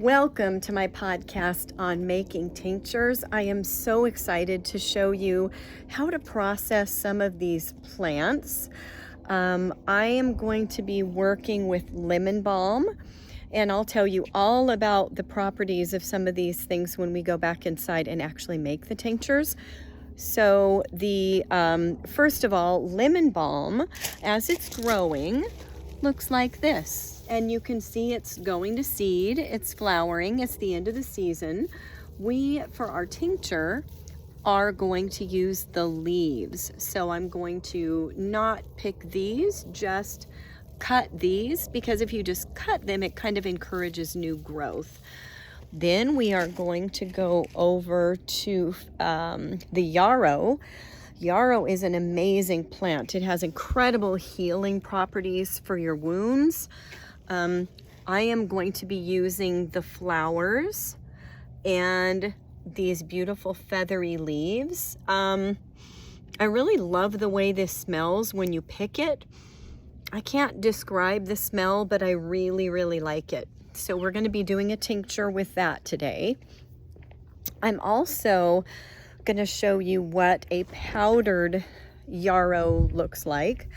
Welcome to my podcast on making tinctures. I am so excited to show you how to process some of these plants. I am going to be working with lemon balm, and I'll tell you all about the properties of some of these things when we go back inside and actually make the tinctures. So first of all, lemon balm, as it's growing, looks like this. And you can see it's going to seed, it's flowering, it's the end of the season. We, for our tincture, are going to use the leaves. So I'm going to not pick these, just cut these, because if you just cut them, it kind of encourages new growth. Then we are going to go over to the yarrow. Yarrow is an amazing plant. It has incredible healing properties for your wounds. I am going to be using the flowers and these beautiful feathery leaves. I really love the way this smells when you pick it. I can't describe the smell, but I really, really like it. So we're going to be doing a tincture with that today. I'm also going to show you what a powdered yarrow looks like.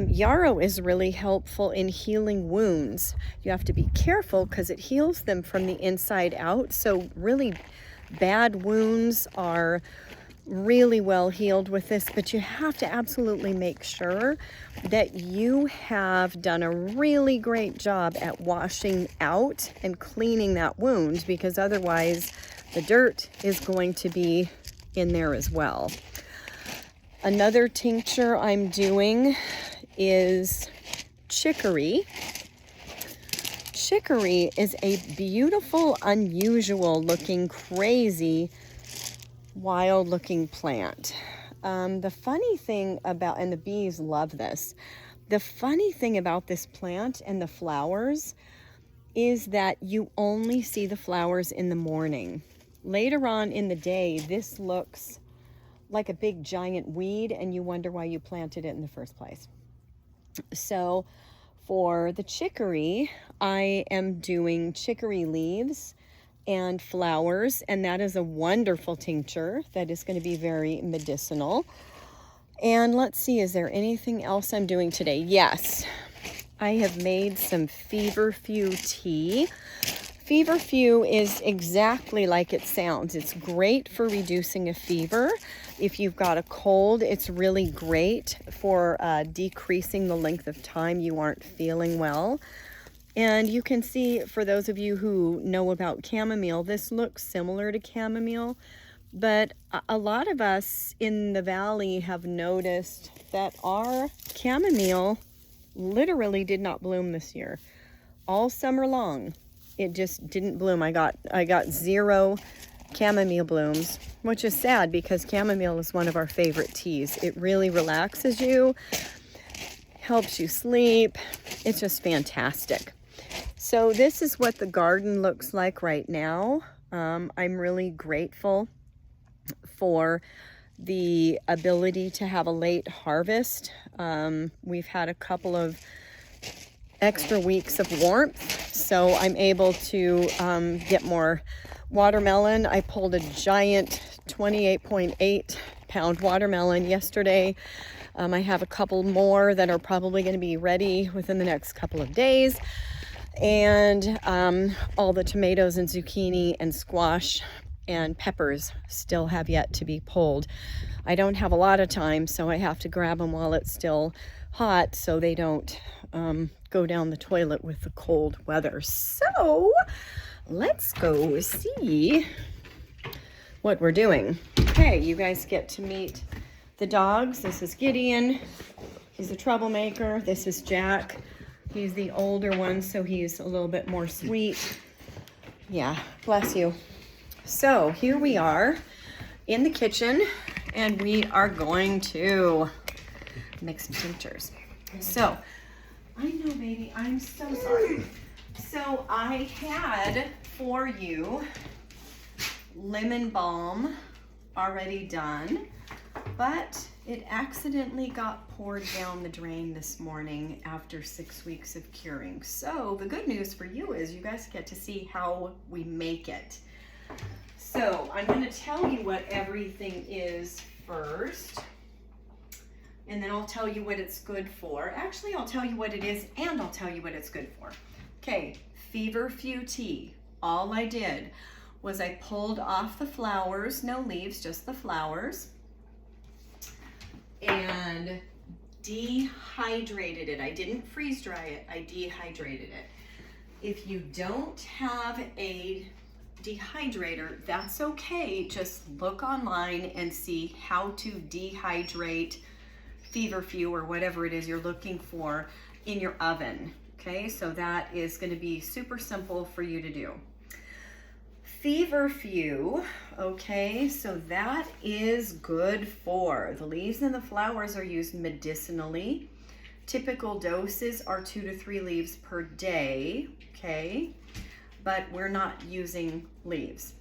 Yarrow is really helpful in healing wounds. You have to be careful because it heals them from the inside out. So really bad wounds are really well healed with this, but you have to absolutely make sure that you have done a really great job at washing out and cleaning that wound, because otherwise the dirt is going to be in there as well. Another tincture I'm doing is chicory. Chicory is a beautiful, unusual looking, crazy, wild looking plant. The funny thing about, and the bees love this, the funny thing about this plant and the flowers is that you only see the flowers in the morning. Later on in the day, this looks like a big giant weed and you wonder why you planted it in the first place. So for the chicory, I am doing chicory leaves and flowers, and that is a wonderful tincture that is going to be very medicinal. And let's see, is there anything else I'm doing today? Yes, I have made some feverfew tea. Feverfew is exactly like it sounds. It's great for reducing a fever. If you've got a cold, it's really great for decreasing the length of time you aren't feeling well. And you can see, for those of you who know about chamomile, this looks similar to chamomile, but a lot of us in the valley have noticed that our chamomile literally did not bloom this year. All summer long, it just didn't bloom. I got 0 chamomile blooms, which is sad because chamomile is one of our favorite teas. It really relaxes you, helps you sleep. It's just fantastic. So this is what the garden looks like right now. I'm really grateful for the ability to have a late harvest. We've had a couple of extra weeks of warmth, so I'm able to get more watermelon. I pulled a giant 28.8 pound watermelon yesterday. I have a couple more that are probably going to be ready within the next couple of days. And all the tomatoes and zucchini and squash and peppers still have yet to be pulled. I don't have a lot of time, so I have to grab them while it's still hot so they don't go down the toilet with the cold weather. So let's go see what we're doing. Okay, you guys get to meet the dogs. This is Gideon. He's a troublemaker. This is Jack. He's the older one, so he's a little bit more sweet. Yeah, bless you. So here we are in the kitchen, and we are going to make some tinctures. So, I know, baby, I'm so sorry. So I had for you lemon balm already done, but It accidentally got poured down the drain this morning after 6 weeks of curing. So the good news for you is you guys get to see how we make it. So I'm going to tell you what everything is first, and then I'll tell you what it's good for. Actually, I'll tell you what it is, and I'll tell you what it's good for. Okay, feverfew tea. All I did was I pulled off the flowers, no leaves, just the flowers, and dehydrated it. I didn't freeze dry it, I dehydrated it. If you don't have a dehydrator, that's okay. Just look online and see how to dehydrate feverfew or whatever it is you're looking for in your oven. Okay, so that is going to be super simple for you to do. Feverfew, okay, so that is good for. The leaves and the flowers are used medicinally. Typical doses are 2 to 3 leaves per day, okay, but we're not using leaves.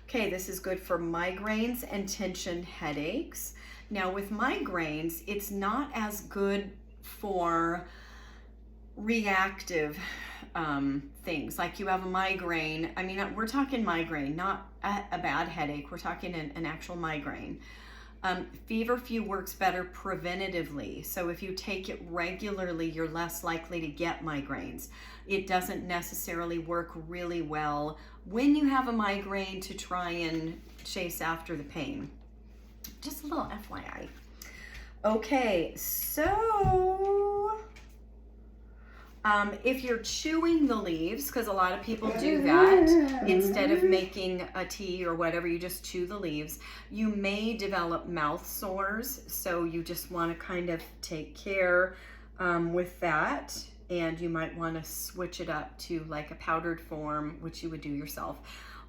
Okay, this is good for migraines and tension headaches. Now with migraines, it's not as good for reactive things, like you have a migraine. I mean, we're talking migraine, not a bad headache. We're talking an actual migraine. Feverfew works better preventatively. So if you take it regularly, you're less likely to get migraines. It doesn't necessarily work really well when you have a migraine to try and chase after the pain. Just a little FYI. Okay, so if you're chewing the leaves, because a lot of people do that, instead of making a tea or whatever, you just chew the leaves, you may develop mouth sores. So you just want to kind of take care with that. And you might want to switch it up to like a powdered form, which you would do yourself,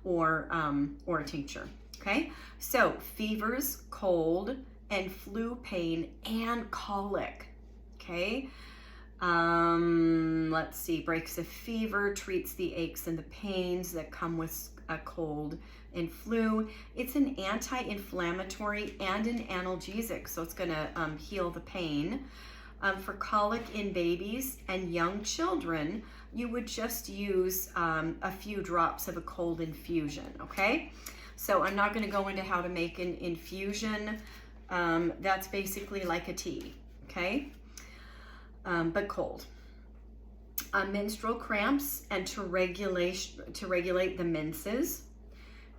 or a tincture. Okay, so fevers, cold, and flu pain, and colic. Okay. Let's see, breaks a fever, treats the aches and the pains that come with a cold and flu. It's an anti-inflammatory and an analgesic, so it's going to heal the pain. For colic in babies and young children, you would just use a few drops of a cold infusion, okay? So I'm not going to go into how to make an infusion. That's basically like a tea, okay? But cold. Menstrual cramps and to regulate the menses,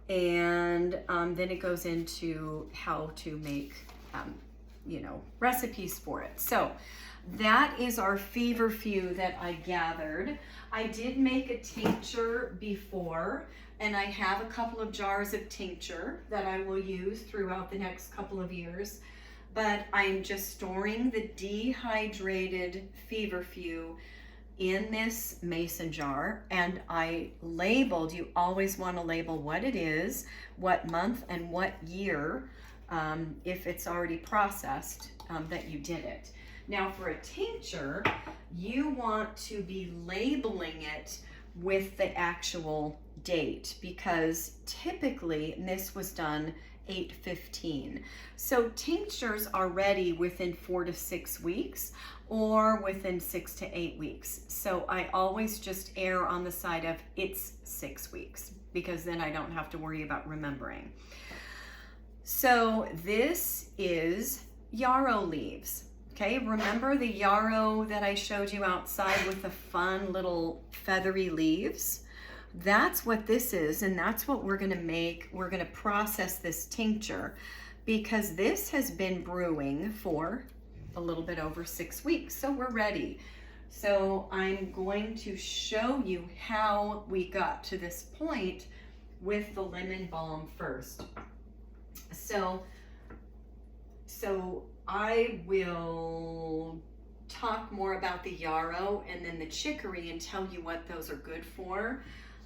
and then it goes into how to make recipes for it. So that is our feverfew that I gathered. I did make a tincture before, and I have a couple of jars of tincture that I will use throughout the next couple of years. But I'm just storing the dehydrated feverfew in this mason jar, and I labeled, you always want to label what it is, what month and what year, if it's already processed, that you did it. Now for a tincture, you want to be labeling it with the actual date, because typically, and this was done 8/15. So tinctures are ready within 4 to 6 weeks or within 6 to 8 weeks. So I always just err on the side of it's 6 weeks, because then I don't have to worry about remembering. So this is yarrow leaves. Okay, remember the yarrow that I showed you outside with the fun little feathery leaves? That's what this is, and that's what we're gonna make. We're gonna process this tincture, because this has been brewing for a little bit over 6 weeks, so we're ready. So I'm going to show you how we got to this point with the lemon balm first. So I will talk more about the yarrow and then the chicory and tell you what those are good for.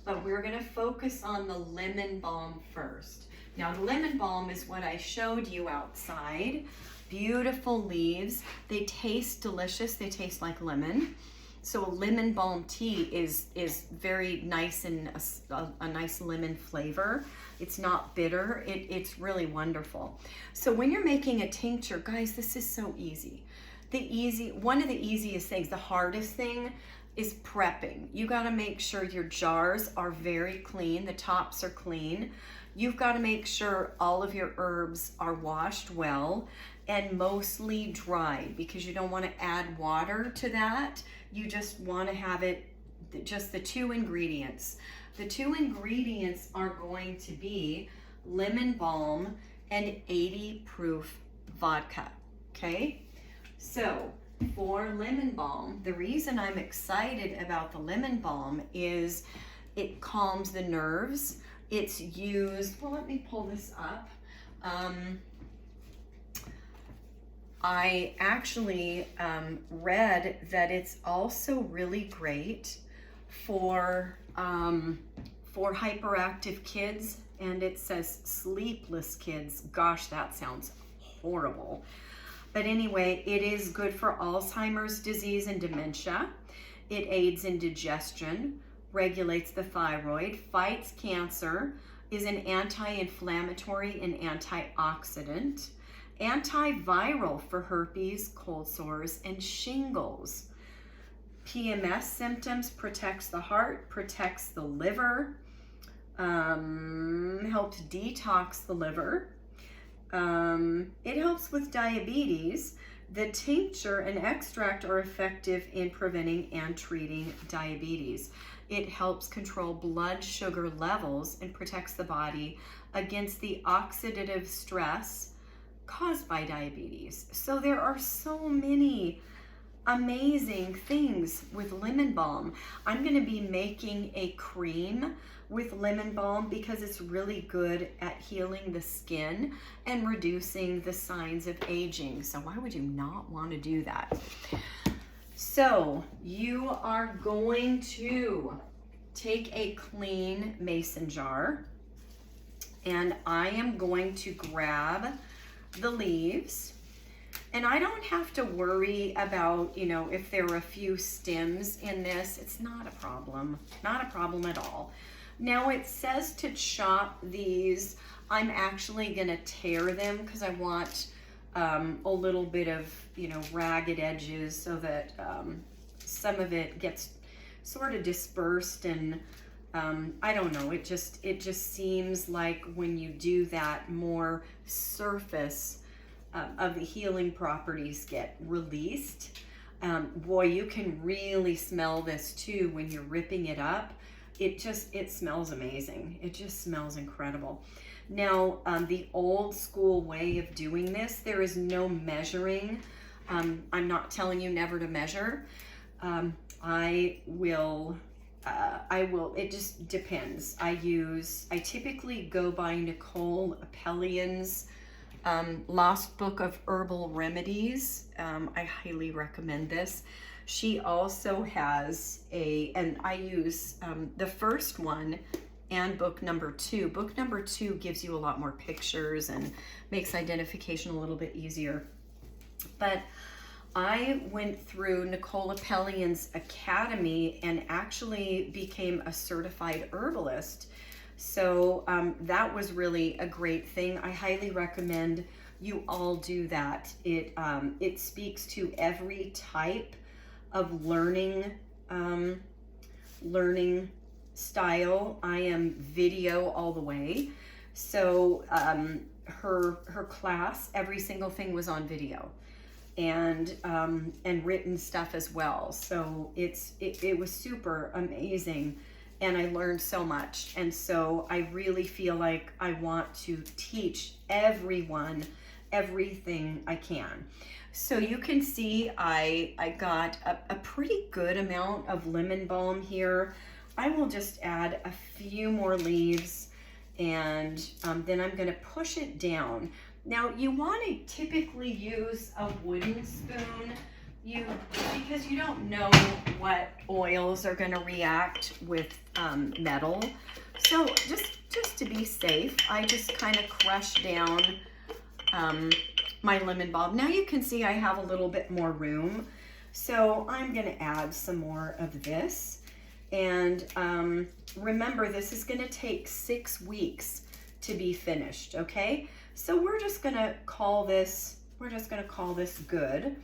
But we're going to focus on the lemon balm first. Now, the lemon balm is what I showed you outside. Beautiful leaves. They taste delicious. They taste like lemon. So a lemon balm tea is very nice and a nice lemon flavor. It's not bitter. It's really wonderful. So when you're making a tincture, guys, this is so easy. One of the easiest things, the hardest thing is prepping. You got to make sure your jars are very clean. The tops are clean. You've got to make sure all of your herbs are washed well and mostly dried, because you don't want to add water to that. You just want to have it, just the two ingredients. The two ingredients are going to be lemon balm and 80 proof vodka, okay? So for lemon balm, the reason I'm excited about the lemon balm is it calms the nerves. It's used, well, let me pull this up. I actually read that it's also really great for hyperactive kids, and it says sleepless kids. Gosh, that sounds horrible. But anyway, it is good for Alzheimer's disease and dementia. It aids in digestion, regulates the thyroid, fights cancer, is an anti-inflammatory and antioxidant, antiviral for herpes, cold sores, and shingles. PMS symptoms, protects the heart, protects the liver, helps detox the liver. It helps with diabetes. The tincture and extract are effective in preventing and treating diabetes. It helps control blood sugar levels and protects the body against the oxidative stress caused by diabetes. So there are so many amazing things with lemon balm. I'm going to be making a cream with lemon balm because it's really good at healing the skin and reducing the signs of aging. So why would you not want to do that? So you are going to take a clean mason jar, and I am going to grab the leaves. And I don't have to worry about, if there are a few stems in this. It's not a problem. Not a problem at all. Now it says to chop these. I'm actually going to tear them because I want a little bit of, ragged edges so that some of it gets sort of dispersed, and I don't know, it just seems like when you do that, more surface of the healing properties get released. Boy, you can really smell this too when you're ripping it up. It smells amazing. It just smells incredible. Now, the old school way of doing this, there is no measuring. I'm not telling you never to measure. I will, it just depends. I typically go by Nicole Appelian's Lost Book of Herbal Remedies. I highly recommend this. She also has and I use the first one and book number 2. Book number 2 gives you a lot more pictures and makes identification a little bit easier. But I went through Nicole Appelian's Academy and actually became a certified herbalist. So that was really a great thing. I highly recommend you all do that. It speaks to every type of learning style. I am video all the way. So her class, every single thing was on video, and written stuff as well. So it was super amazing, and I learned so much. And so I really feel like I want to teach everyone everything I can. So you can see I got a pretty good amount of lemon balm here. I will just add a few more leaves, and then I'm going to push it down. Now you want to typically use a wooden spoon, because you don't know what oils are going to react with metal. So just to be safe, I just kind of crush down my lemon balm. Now you can see I have a little bit more room. So I'm gonna add some more of this. And remember, this is gonna take 6 weeks to be finished, okay? So we're just gonna call this good.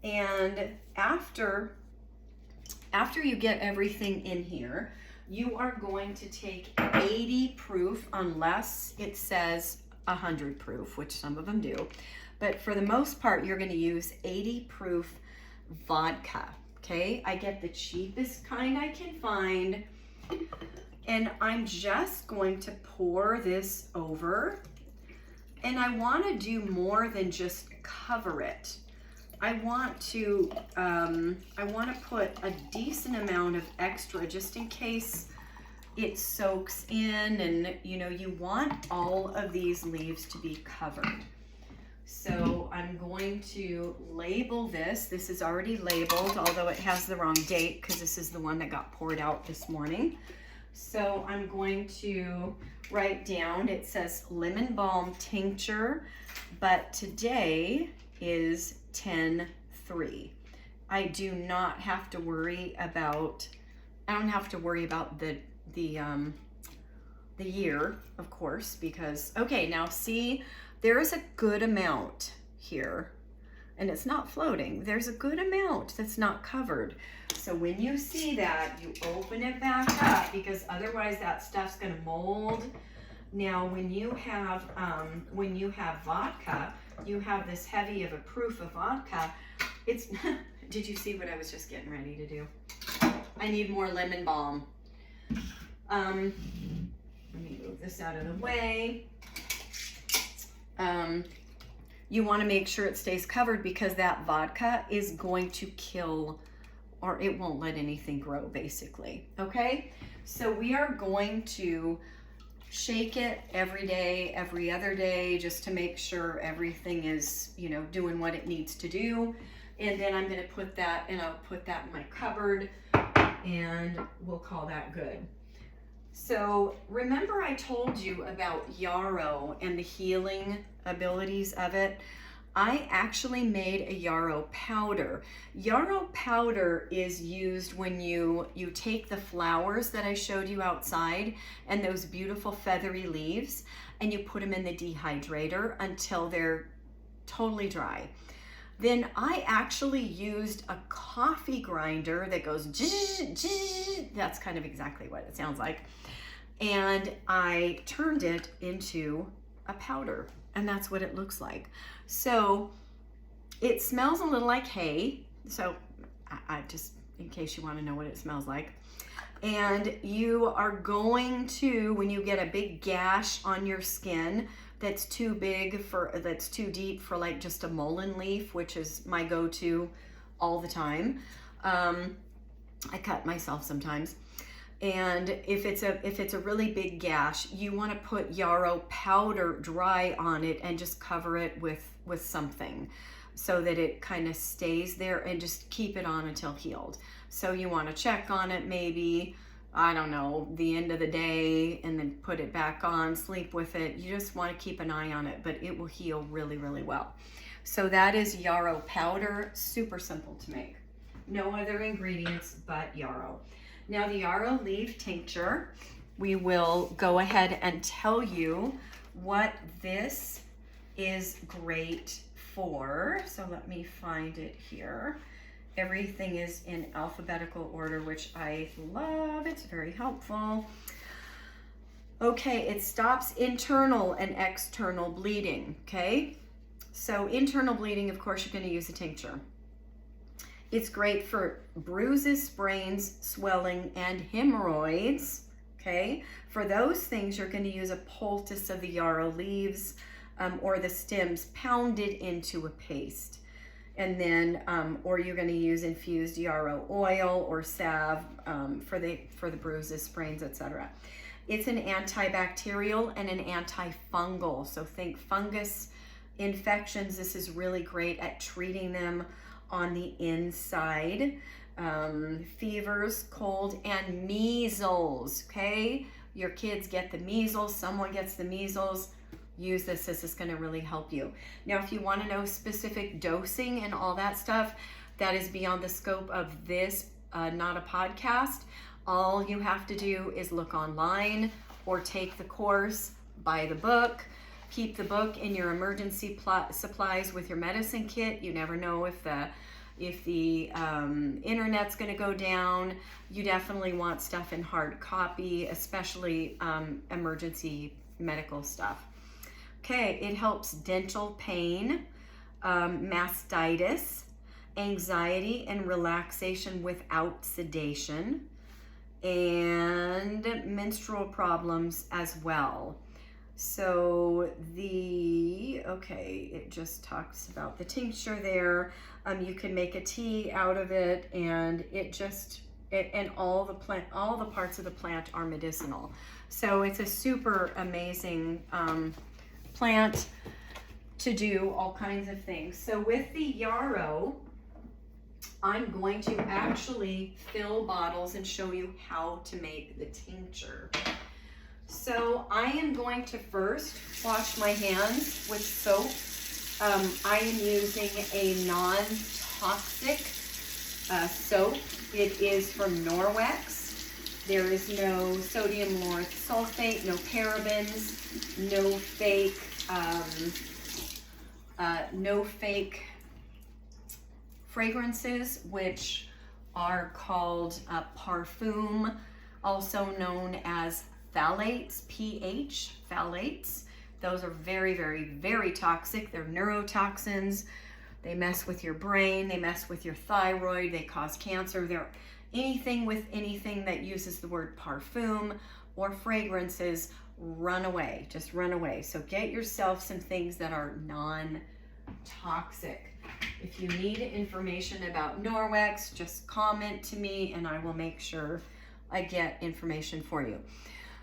And after you get everything in here, you are going to take 80 proof, unless it says 100 proof, which some of them do. But for the most part, you're gonna use 80 proof vodka, okay? I get the cheapest kind I can find, and I'm just going to pour this over. And I wanna do more than just cover it. I want to put a decent amount of extra just in case it soaks in, and you want all of these leaves to be covered. So I'm going to label this. This is already labeled, although it has the wrong date because this is the one that got poured out this morning. So I'm going to write down, it says lemon balm tincture, but today is 10/3. I don't have to worry about the year, of course, because, okay, now see, there is a good amount here, and it's not floating. There's a good amount that's not covered. So when you see that, you open it back up, because otherwise that stuff's gonna mold. Now, when you have vodka, you have this heavy of a proof of vodka. It's, did you see what I was just getting ready to do? I need more lemon balm. Let me move this out of the way. You want to make sure it stays covered, because that vodka is going to kill, or it won't let anything grow, basically. Okay, so we are going to shake it every day, every other day, just to make sure everything is, doing what it needs to do. And then I'm going to put that, and I'll put that in my cupboard, and we'll call that good. So remember I told you about yarrow and the healing abilities of it? I actually made a yarrow powder. Yarrow powder is used when you take the flowers that I showed you outside and those beautiful feathery leaves, and you put them in the dehydrator until they're totally dry. Then I actually used a coffee grinder that goes zzz, zzz. That's kind of exactly what it sounds like. And I turned it into a powder, and that's what it looks like. So it smells a little like hay. So I just, in case you want to know what it smells like. And you are going to, when you get a big gash on your skin that's too deep for like just a mullein leaf, which is my go-to all the time. I cut myself sometimes. And if it's a really big gash, you want to put yarrow powder dry on it and just cover it with something so that it kind of stays there, and just keep it on until healed. So you want to check on it maybe, I don't know, the end of the day, and then put it back on, sleep with it. You just want to keep an eye on it, but it will heal really, really well. So that is yarrow powder, super simple to make. No other ingredients but yarrow. Now the yarrow leaf tincture, we will go ahead and tell you what this is great for. So let me find it here. Everything is in alphabetical order, which I love. It's very helpful. Okay, it stops internal and external bleeding, okay? So internal bleeding, of course, you're going to use a tincture. It's great for bruises, sprains, swelling, and hemorrhoids, okay? For those things, you're going to use a poultice of the yarrow leaves or the stems pounded into a paste. And then, or you're going to use infused yarrow oil or salve for the bruises, sprains, etc. It's an antibacterial and an antifungal. So think fungus infections. This is really great at treating them on the inside. Fevers, cold, and measles, okay? Your kids get the measles, someone gets the measles, use this. This is going to really help you. Now, if you want to know specific dosing and all that stuff, that is beyond the scope of this, not a podcast. All you have to do is look online or take the course, buy the book, keep the book in your emergency supplies with your medicine kit. You never know if the internet's going to go down. You definitely want stuff in hard copy, especially emergency medical stuff. Okay, it helps dental pain, mastitis, anxiety and relaxation without sedation, and menstrual problems as well. So it just talks about the tincture there. You can make a tea out of it, and and all the parts of the plant are medicinal. So it's a super amazing plant to do all kinds of things. So with the yarrow, I'm going to actually fill bottles and show you how to make the tincture. So I am going to first wash my hands with soap. I am using a non-toxic soap. It is from Norwex. There is no sodium lauryl sulfate, no parabens, no fake fragrances, which are called parfum, also known as phthalates, phthalates. Those are very, very, very toxic. They're neurotoxins. They mess with your brain. They mess with your thyroid. They cause cancer. They're anything that uses the word parfum or fragrances, run away. Just run away. So get yourself some things that are non-toxic. If you need information about Norwex, just comment to me and I will make sure I get information for you.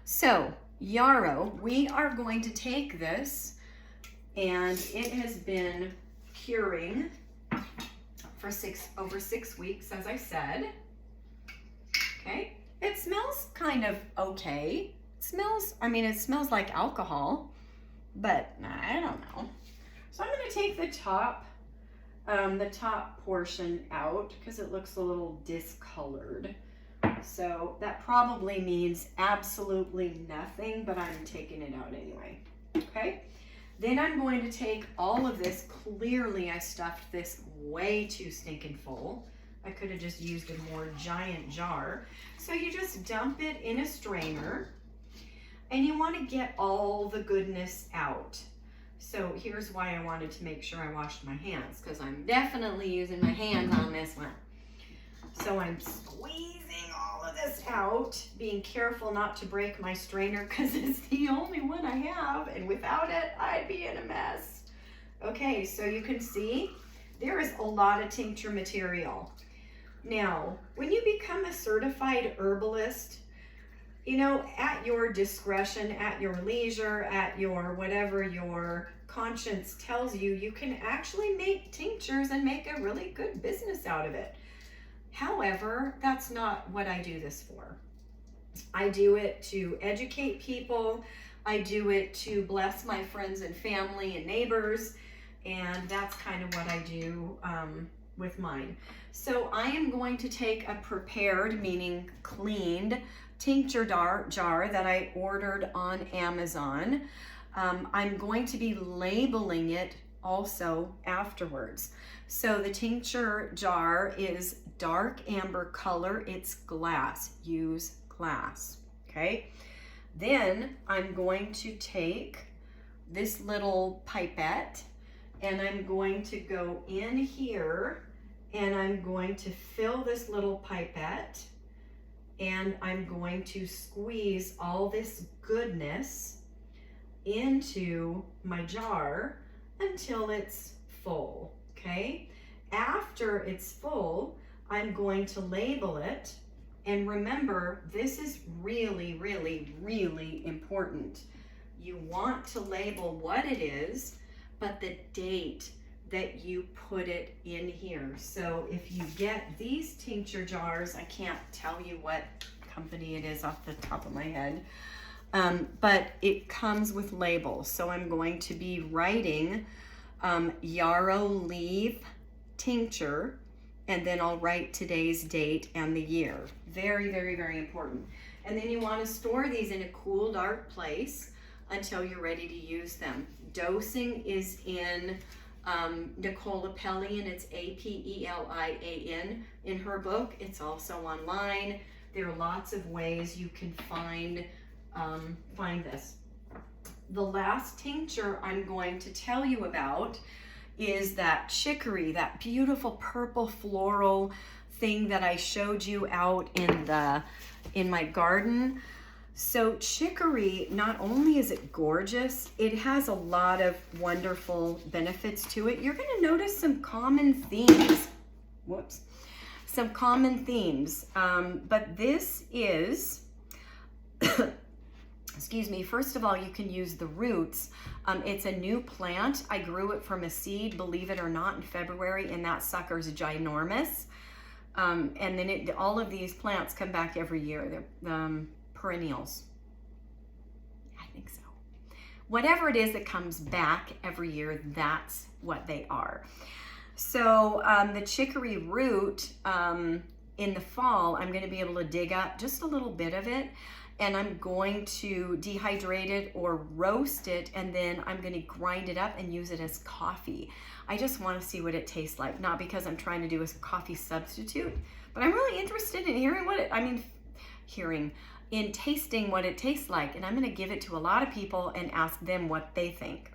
So yarrow, we are going to take this, and it has been curing for over 6 weeks, as I said. Okay, it smells kind of okay. It smells like alcohol, but I don't know. So I'm going to take the top portion out because it looks a little discolored. So that probably means absolutely nothing, but I'm taking it out anyway. Okay. Then I'm going to take all of this. Clearly I stuffed this way too stinking full. I could have just used a more giant jar. So you just dump it in a strainer, and you want to get all the goodness out. So here's why I wanted to make sure I washed my hands, because I'm definitely using my hands on this one. So I'm squeezing all of this out, being careful not to break my strainer because it's the only one I have, and without it, I'd be in a mess. Okay, so you can see there is a lot of tincture material. Now, when you become a certified herbalist, at your discretion, at your leisure, at your whatever your conscience tells you, you can actually make tinctures and make a really good business out of it. However, that's not what I do this for. I do it to educate people. I do it to bless my friends and family and neighbors, and that's kind of what I do with mine. So I am going to take a prepared, meaning cleaned, tincture jar that I ordered on Amazon. I'm going to be labeling it also afterwards. So the tincture jar is dark amber color. It's glass. Use glass. Okay. Then I'm going to take this little pipette, and I'm going to go in here, and I'm going to fill this little pipette, and I'm going to squeeze all this goodness into my jar until it's full. Okay. After it's full, I'm going to label it. And remember, this is really, really, really important. You want to label what it is, but the date that you put it in here. So if you get these tincture jars, I can't tell you what company it is off the top of my head, but it comes with labels. So I'm going to be writing yarrow leaf tincture and then I'll write today's date and the year. Very, very, very important. And then you want to store these in a cool, dark place until you're ready to use them. Dosing is in Nicole Appelian, it's Apelian in her book. It's also online. There are lots of ways you can find this. The last tincture I'm going to tell you about is that chicory, that beautiful purple floral thing that I showed you out in my garden. So chicory, not only is it gorgeous, it has a lot of wonderful benefits to it. You're going to notice some common themes. Whoops. Some common themes. But this is, excuse me, first of all, you can use the roots. It's a new plant. I grew it from a seed, believe it or not, in February, and that sucker's ginormous. And then all of these plants come back every year. They're perennials. I think so. Whatever it is that comes back every year, that's what they are. So the chicory root, in the fall, I'm going to be able to dig up just a little bit of it, and I'm going to dehydrate it or roast it, and then I'm going to grind it up and use it as coffee. I just want to see what it tastes like, not because I'm trying to do a coffee substitute, but I'm really interested in tasting what it tastes like, and I'm going to give it to a lot of people and ask them what they think.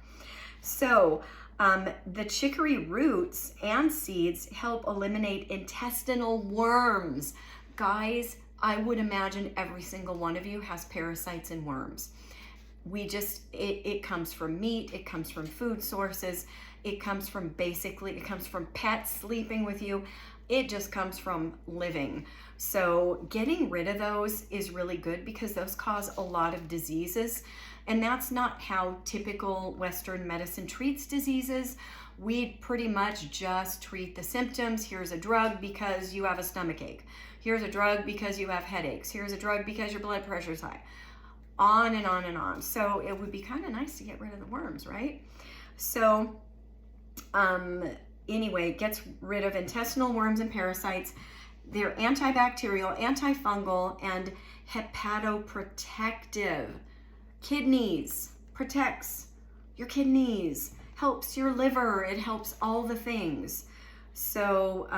So the chicory roots and seeds help eliminate intestinal worms. Guys, I would imagine every single one of you has parasites and worms. It comes from meat, it comes from food sources, it comes from pets sleeping with you. It just comes from living. So getting rid of those is really good because those cause a lot of diseases. And that's not how typical Western medicine treats diseases. We pretty much just treat the symptoms. Here's a drug because you have a stomach ache. Here's a drug because you have headaches. Here's a drug because your blood pressure is high. On and on and on. So it would be kind of nice to get rid of the worms, right? So anyway, it gets rid of intestinal worms and parasites. They're antibacterial, antifungal, and hepatoprotective. Kidneys, protects your kidneys, helps your liver, it helps all the things. So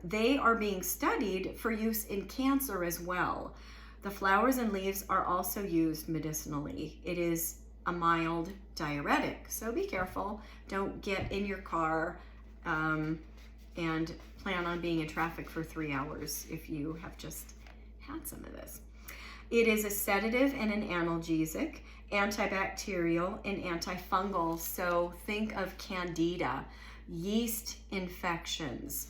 they are being studied for use in cancer as well. The flowers and leaves are also used medicinally. It is a mild diuretic, so be careful. Don't get in your car and plan on being in traffic for 3 hours if you have just had some of this. It is a sedative and an analgesic, antibacterial and antifungal. So think of candida, yeast infections,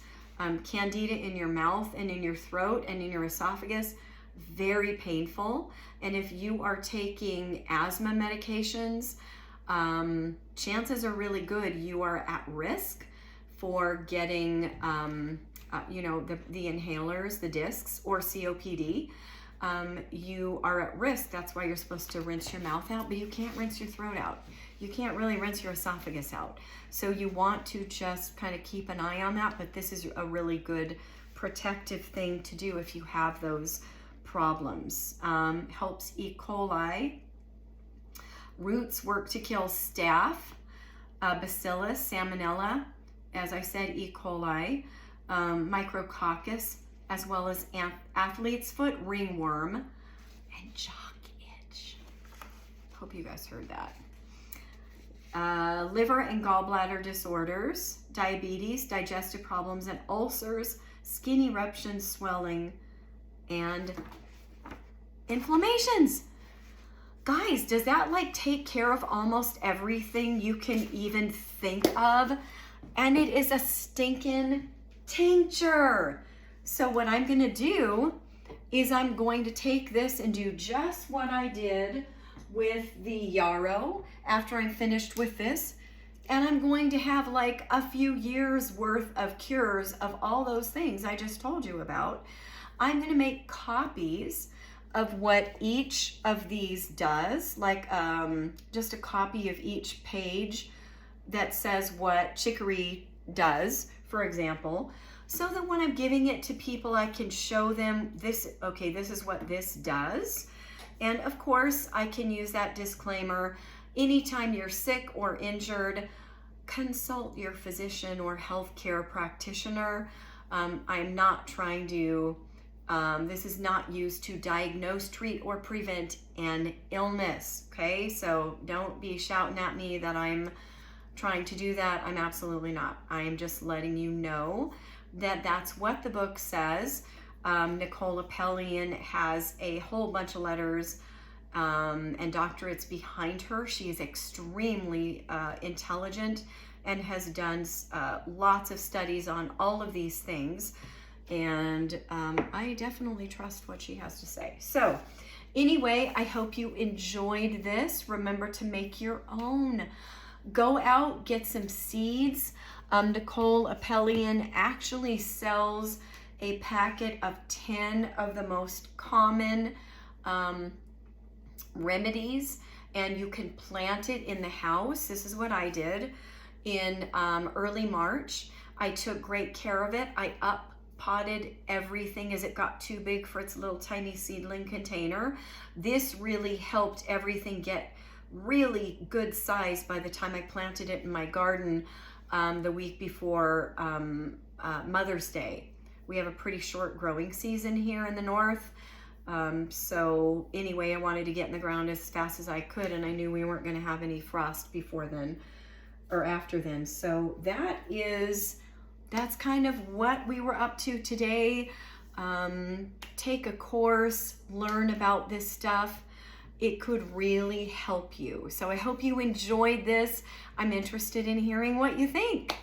candida in your mouth and in your throat and in your esophagus, very painful. And if you are taking asthma medications, chances are really good you are at risk for getting, the inhalers, the discs, or COPD. You are at risk. That's why you're supposed to rinse your mouth out, but you can't rinse your throat out. You can't really rinse your esophagus out. So you want to just kind of keep an eye on that, but this is a really good protective thing to do if you have those problems. Helps E. coli. Roots work to kill staph, bacillus, salmonella, as I said, E. coli, micrococcus, as well as athlete's foot, ringworm, and jock itch. Hope you guys heard that. Liver and gallbladder disorders, diabetes, digestive problems and ulcers, skin eruptions, swelling, and inflammations. Guys, does that take care of almost everything you can even think of? And it is a stinking tincture. So what I'm going to do is I'm going to take this and do just what I did with the yarrow after I'm finished with this. And I'm going to have a few years worth of cures of all those things I just told you about. I'm going to make copies of what each of these does, just a copy of each page that says what chicory does, for example. so that when I'm giving it to people, I can show them this, okay, this is what this does. And of course, I can use that disclaimer. Anytime you're sick or injured, consult your physician or healthcare practitioner. I'm not trying to, this is not used to diagnose, treat, or prevent an illness, okay? So don't be shouting at me that I'm trying to do that. I'm absolutely not. I am just letting you know that that's what the book says. Nicole Appelian has a whole bunch of letters and doctorates behind her. She is extremely intelligent and has done lots of studies on all of these things. And I definitely trust what she has to say. So anyway, I hope you enjoyed this. Remember to make your own. Go out, get some seeds. Nicole Appelian actually sells a packet of 10 of the most common remedies, and you can plant it in the house. This is what I did in early March. I took great care of it. I potted everything as it got too big for its little tiny seedling container. This really helped everything get really good size by the time I planted it in my garden the week before Mother's Day. We have a pretty short growing season here in the north. So anyway, I wanted to get in the ground as fast as I could, and I knew we weren't going to have any frost before then or after then. So that's kind of what we were up to today. Take a course, learn about this stuff. It could really help you. So I hope you enjoyed this. I'm interested in hearing what you think.